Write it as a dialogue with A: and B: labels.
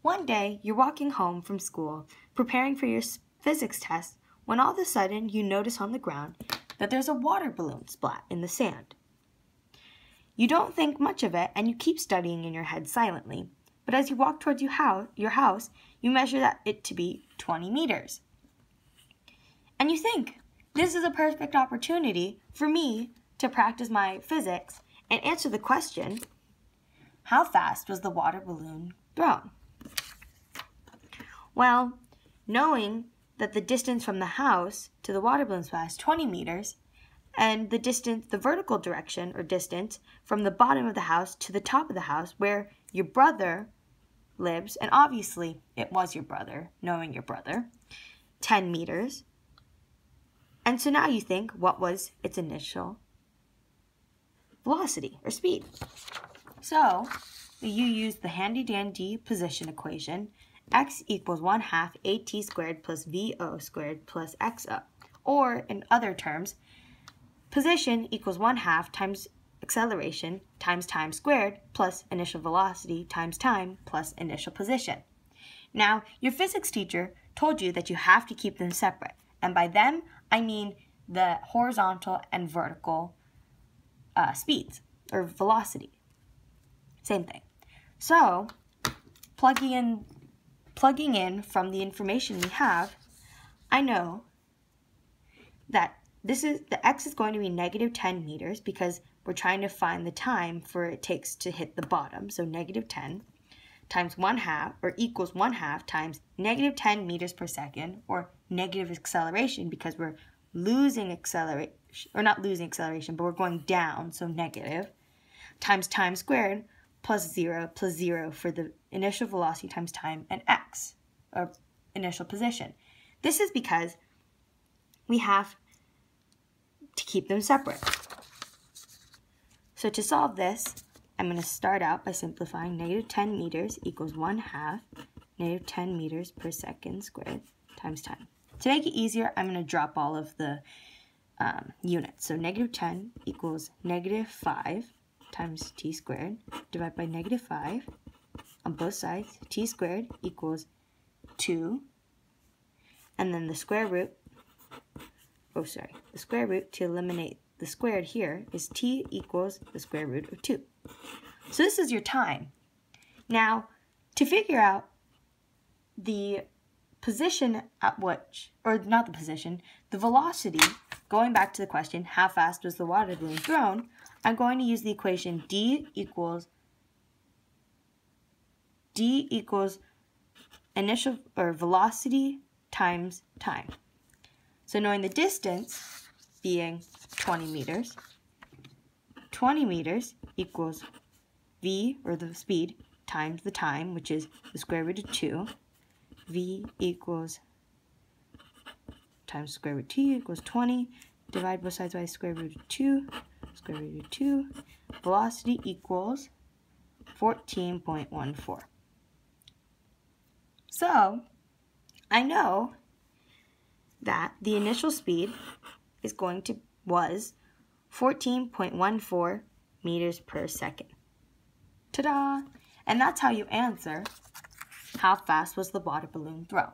A: One day, you're walking home from school, preparing for your physics test, when all of a sudden you notice on the ground that there's a water balloon splat in the sand. You don't think much of it and you keep studying in your head silently, but as you walk towards your house, you measure it to be 20 meters. And you think, this is a perfect opportunity for me to practice my physics and answer the question, how fast was the water balloon thrown? Well, knowing that the distance from the house to the water balloon splat is 20 meters, and the vertical direction or distance from the bottom of the house to the top of the house where your brother lives, and obviously it was your brother, knowing your brother, 10 meters. And so now you think, what was its initial velocity or speed? So you use the handy-dandy position equation, x equals 1/2 at squared plus vo squared plus xo. Or in other terms, position equals 1/2 times acceleration times time squared plus initial velocity times time plus initial position. Now, your physics teacher told you that you have to keep them separate. And by them, I mean the horizontal and vertical speeds or velocity. Same thing. So, plugging in from the information we have, I know that the x is going to be negative 10 meters because we're trying to find the time it takes to hit the bottom. So negative 10 times 1/2 or equals 1/2 times negative 10 meters per second, or negative acceleration because we're losing acceleration, or not losing acceleration, but we're going down, so negative, times time squared plus 0 for the initial velocity times time, and x, or initial position. This is because we have to keep them separate. So to solve this, I'm going to start out by simplifying. Negative 10 meters equals 1/2 negative 10 meters per second squared times time. To make it easier, I'm going to drop all of the units. So negative 10 equals negative 5 times t squared divided by negative 5 on both sides. T squared equals 2. And then the square root to eliminate the squared here is t equals the square root of 2. So this is your time. Now, to figure out the position at which, or not the position, the velocity, going back to the question, how fast was the water balloon thrown, I'm going to use the equation d equals initial, or velocity times time. So knowing the distance being 20 meters equals v, or the speed, times the time, which is the square root of 2. V equals times square root t equals 20. Divide both sides by square root of 2. Square root of 2. Velocity equals 14.14. So, I know that the initial speed was 14.14 meters per second. Ta-da! And that's how you answer, how fast was the water balloon thrown?